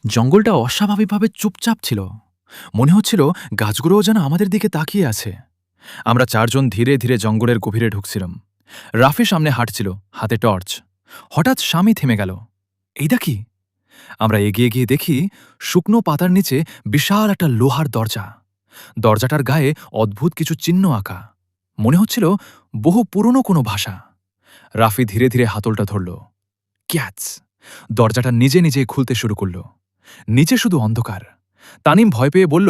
জঙ্গলটা অস্বাভাবিকভাবে চুপচাপ ছিল। মনে হচ্ছিল গাছগুলোও যেন আমাদের দিকে তাকিয়ে আছে। আমরা চারজন ধীরে ধীরে জঙ্গলের গভীরে ঢুকছিলাম। রাফি সামনে হাঁটছিল, হাতে টর্চ। হঠাৎ স্বামী থেমে গেল। এইটা কি? আমরা এগিয়ে গিয়ে দেখি শুকনো পাতার নিচে বিশাল একটা লোহার দরজা। দরজাটার গায়ে অদ্ভুত কিছু চিহ্ন আঁকা। মনে হচ্ছিল বহু পুরনো কোনো ভাষা। রাফি ধীরে ধীরে হাতলটা ধরল। ক্যাচ! দরজাটা নিজে নিজে খুলতে শুরু করল। নিচে শুধু অন্ধকার। তানিম ভয় পেয়ে বলল,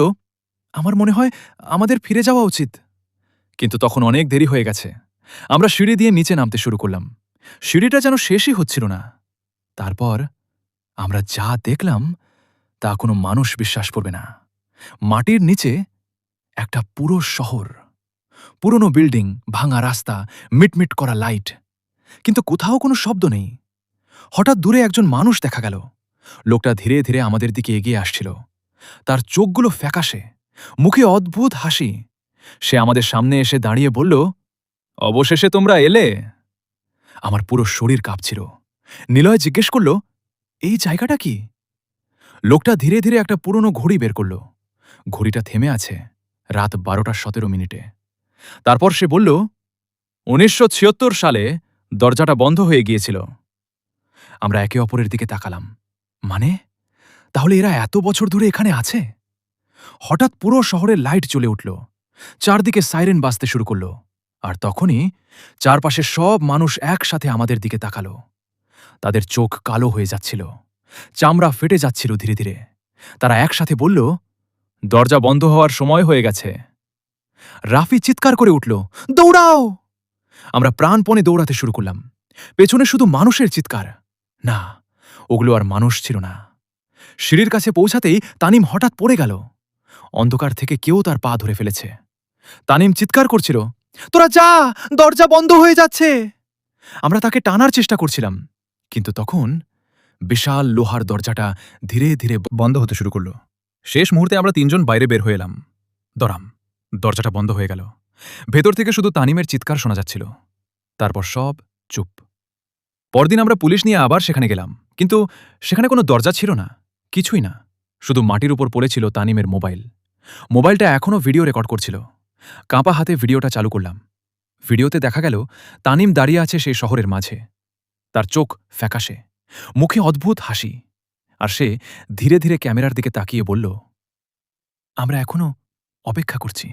আমার মনে হয় আমাদের ফিরে যাওয়া উচিত। কিন্তু তখন অনেক দেরি হয়ে গেছে। আমরা সিঁড়ি দিয়ে নিচে নামতে শুরু করলাম। সিঁড়িটা যেন শেষই হচ্ছিল না। তারপর আমরা যা দেখলাম তা কোনো মানুষ বিশ্বাস করবে না। মাটির নিচে একটা পুরো শহর, পুরনো বিল্ডিং, ভাঙা রাস্তা, মিটমিট করা লাইট, কিন্তু কোথাও কোনো শব্দ নেই। হঠাৎ দূরে একজন মানুষ দেখা গেল। লোকটা ধীরে ধীরে আমাদের দিকে এগিয়ে আসছিল। তার চোখগুলো ফ্যাকাশে, মুখে অদ্ভুত হাসি। সে আমাদের সামনে এসে দাঁড়িয়ে বলল, অবশেষে তোমরা এলে। আমার পুরো শরীর কাঁপছিল। নিলয় জিজ্ঞেস করল, এই জায়গাটা কি? লোকটা ধীরে ধীরে একটা পুরনো ঘড়ি বের করল। ঘড়িটা থেমে আছে রাত 12:17। তারপর সে বলল, 1976 সালে দরজাটা বন্ধ হয়ে গিয়েছিল। আমরা একে অপরের দিকে তাকালাম। মানে, তাহলে এরা এত বছর ধরে এখানে আছে? হঠাৎ পুরো শহরের লাইট জ্বলে উঠল। চারদিকে সাইরেন বাজতে শুরু করল। আর তখনই চারপাশে সব মানুষ একসাথে আমাদের দিকে তাকালো। তাদের চোখ কালো হয়ে যাচ্ছিল, চামড়া ফেটে যাচ্ছিল ধীরে ধীরে। তারা একসাথে বলল, দরজা বন্ধ হওয়ার সময় হয়ে গেছে। রাফি চিৎকার করে উঠল, দৌড়াও! আমরা প্রাণপণে দৌড়াতে শুরু করলাম। পেছনে শুধু মানুষের চিৎকার। না, ওগুলো আর মানুষ ছিল না। সিঁড়ির কাছে পৌঁছাতেই তানিম হঠাৎ পড়ে গেল। অন্ধকার থেকে কেউ তার পা ধরে ফেলেছে। তানিম চিৎকার করছিল, তোরা যা, দরজা বন্ধ হয়ে যাচ্ছে। আমরা তাকে টানার চেষ্টা করছিলাম, কিন্তু তখন বিশাল লোহার দরজাটা ধীরে ধীরে বন্ধ হতে শুরু করল। শেষ মুহূর্তে আমরা তিনজন বাইরে বের হয়ে এলাম। দরাম! দরজাটা বন্ধ হয়ে গেল। ভেতর থেকে শুধু তানিমের চিৎকার শোনা যাচ্ছিল। তারপর সব চুপ। পরদিন আমরা পুলিশ নিয়ে আবার সেখানে গেলাম, কিন্তু সেখানে কোনো দরজা ছিল না, কিছুই না। শুধু মাটির উপর পড়েছিল তানিমের মোবাইল। মোবাইলটা এখনও ভিডিও রেকর্ড করছিল। কাঁপা হাতে ভিডিওটা চালু করলাম। ভিডিওতে দেখা গেল তানিম দাঁড়িয়ে আছে সেই শহরের মাঝে। তার চোখ ফ্যাকাশে, মুখে অদ্ভুত হাসি। আর সে ধীরে ধীরে ক্যামেরার দিকে তাকিয়ে বলল, আমরা এখনো অপেক্ষা করছি।